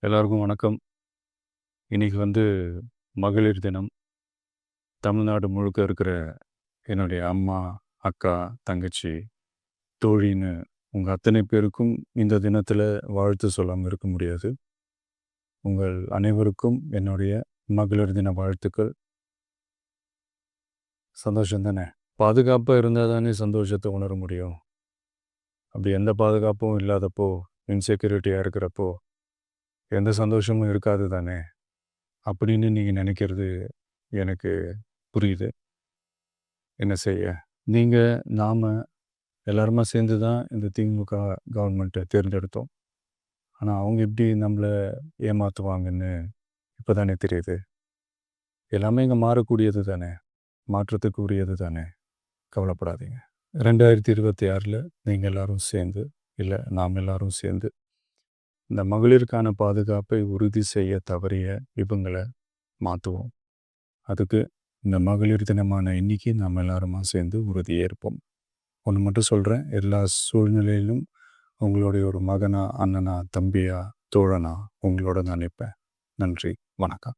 எல்லாருக்கும் வணக்கம். இன்னைக்கு மகளிர் தினம். தமிழ்நாடு முழுக்க இருக்கிற என்னுடைய அம்மா, அக்கா, தங்கச்சி, தோழின்னு உங்க அத்தனை பேருக்கும் இந்த தினத்தில வாழ்த்து சொல்லாம இருக்க முடியாது. உங்கள் அனைவருக்கும் என்னுடைய மகளிர் தின வாழ்த்துக்கள். சந்தோஷம் தானே! பாதுகாப்பா இருந்தா தானே சந்தோஷத்த உணர முடியும். அப்படி எந்த பாதுகாப்பும் இல்லாதப்போ, இன்செக்யூரிட்டியா இருக்கிறப்போ, எந்த சந்தோஷமும் இருக்காது தானே! அப்படின்னு நீங்க நினைக்கிறது எனக்கு புரியுது. என்ன செய்ய? நீங்க, நாம எல்லாருமா சேர்ந்து தான் இந்த திமுக கவர்மெண்ட்டை தேர்ந்தெடுத்தோம். ஆனா, அவங்க எப்படி நம்மள ஏமாத்துவாங்கன்னு இப்ப தானே தெரியுது. எல்லாமே இங்க மாறக்கூடியது தானே! மாற்றத்துக்கு உரியது தானே! கவலைப்படாதீங்க. 2026ல நீங்க எல்லாரும் சேர்ந்து, இல்ல நாம் எல்லாரும் சேர்ந்து, இந்த மகளிருக்கான பாதுகாப்பை உறுதி செய்ய தவறிய இவங்கள மாத்துவோம். அதுக்கு இந்த மகளிர் தினமான இன்னைக்கு நாம் எல்லாருமா சேர்ந்து உறுதியேற்போம். ஒன்று மட்டும் சொல்கிறேன், எல்லா சூழ்நிலையிலும் உங்களுடைய ஒரு மகனா, அண்ணனா, தம்பியா, தோழனா உங்களோட நான் நிற்பேன். நன்றி, வணக்கம்.